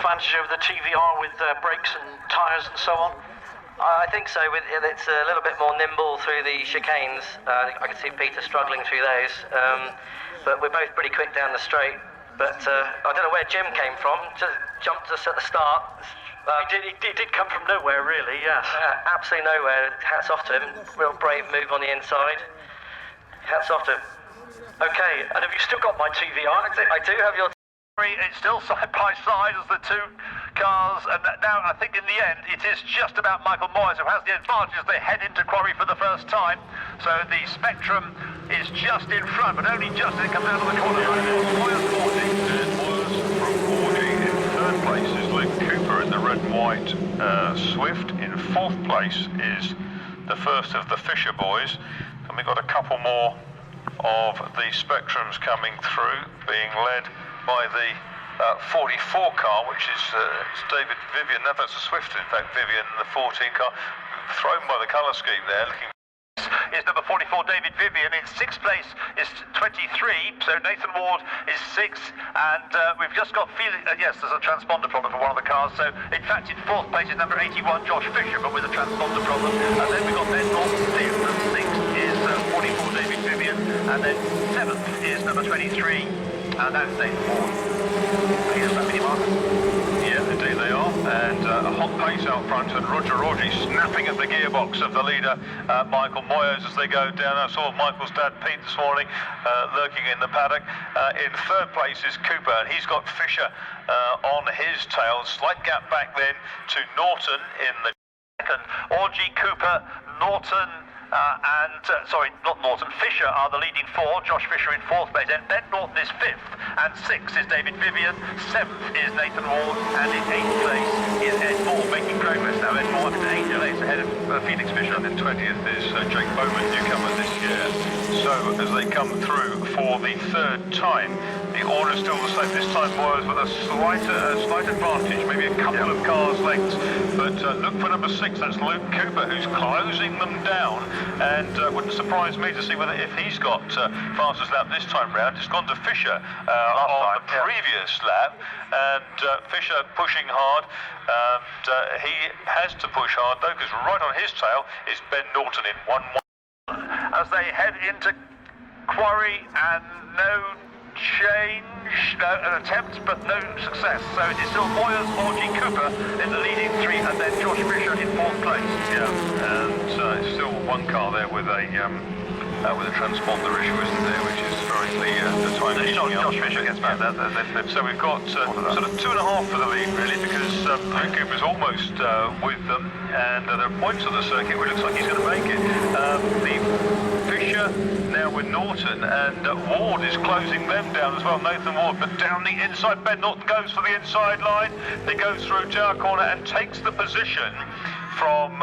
advantage over the TVR with brakes and tyres and so on? I think so. It's a little bit more nimble through the chicanes. I can see Peter struggling through those. But we're both pretty quick down the straight. But I don't know where Jim came from. Just jumped us at the start. He did come from nowhere, really, yes. Absolutely nowhere. Hats off to him. Real brave move on the inside. Hats off to him. Okay, and have you still got my TVR? I do have your It's still side by side as the two cars, and now I think in the end it is just about Michael Moyes who has the advantage as they head into Quarry for the first time. So the Spectrum is just in front, but only just as it comes out of the corner. Moyes 40, and Moyes from 40 in third place is Luke Cooper in the red and white Swift. In fourth place is the first of the Fisher boys, and we've got a couple more of the Spectrums coming through, being led by the 44 car, which is David Vivian. No, that's a Swift, in fact, Vivian, the 14 car, thrown by the colour scheme there, looking. Is number 44 David Vivian. In sixth place is 23, so Nathan Ward is 6, and we've just got yes, there's a transponder problem for one of the cars, so in fact in fourth place is number 81 Josh Fisher, but with a transponder problem, and then we've got Ben Norton 5th, and 6th is 44 David Vivian, and then 7th is number 23, and that's Nathan Ward. Here's that mini mark. Yeah, indeed they are, and a hot pace out front, and Roger Orgy snapping at the gearbox of the leader, Michael Moyes, as they go down. I saw Michael's dad Pete this morning lurking in the paddock. In third place is Cooper, and he's got Fisher on his tail. Slight gap back then to Norton in the second. Orgy, Cooper, Norton, sorry, not Norton, Fisher are the leading four. Josh Fisher in fourth place, and Ben Norton is 5th, and 6th is David Vivian, 7th is Nathan Ward, and in 8th place is Ed Moore, making progress now. Ed Moore up to 8th place ahead of Felix Fisher. And in 20th is Jake Bowman, newcomer this year. So as they come through for the third time, the order is still the same. This time Moyes with a slight advantage, maybe a couple of cars lengths. But look for number 6, that's Luke Cooper, who's closing them down. And wouldn't surprise me to see whether if he's got fastest lap this time round. It's gone to Fisher on the previous lap, and Fisher pushing hard, and he has to push hard though, because right on his tail is Ben Norton in 1-1. As they head into Quarry, and no change, an attempt but no success, so it is still Moyes, Orgy, Cooper in the leading 3, and then Josh Fisher in 4th place. Yeah, and it's still one car there with a transponder issue, isn't there, which is throwing the time. Josh Fisher gets back there. So we've got sort of 2.5 for the lead, really, because Luke Cooper's almost with them, and there are points on the circuit where it looks like he's going to make it. The Fisher now with Norton, and Ward is closing them down as well, Nathan Ward, but down the inside, Ben Norton goes for the inside line. He goes through tower corner and takes the position from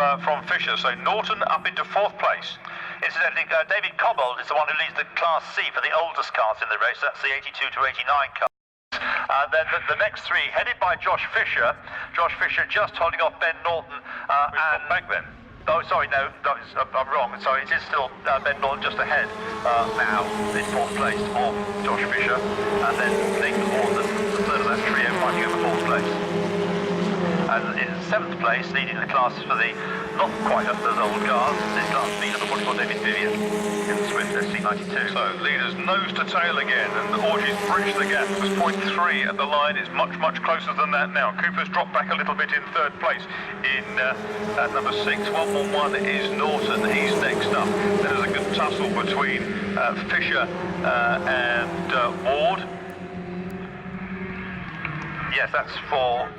Fisher. So Norton up into 4th place. Incidentally, David Cobbold is the one who leads the Class C for the oldest cars in the race. That's the 82 to 89 car. And then the next 3, headed by Josh Fisher. Josh Fisher just holding off Ben Norton. And back then. Oh, sorry, no, I'm wrong. Sorry, it is still Ben Norton just ahead now in 4th place of Josh Fisher. And then Nathan Ward, the third of that trio, fighting over 4th place. And in 7th place, leading the classes for the not quite up those old cars, is Class B number 44 David Vivian in the Swift SC92. So leaders nose to tail again, and Orgy's bridged the gap. It was 0.3 at the line. It's much closer than that now. Cooper's dropped back a little bit in 3rd place in at number 6. 111 is Norton. He's next up. There's a good tussle between Fisher and Ward. Yes, that's for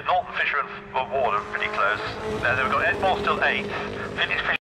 Norton, Fisher and Ward are pretty close. Then we've got Ed Moore still 8th.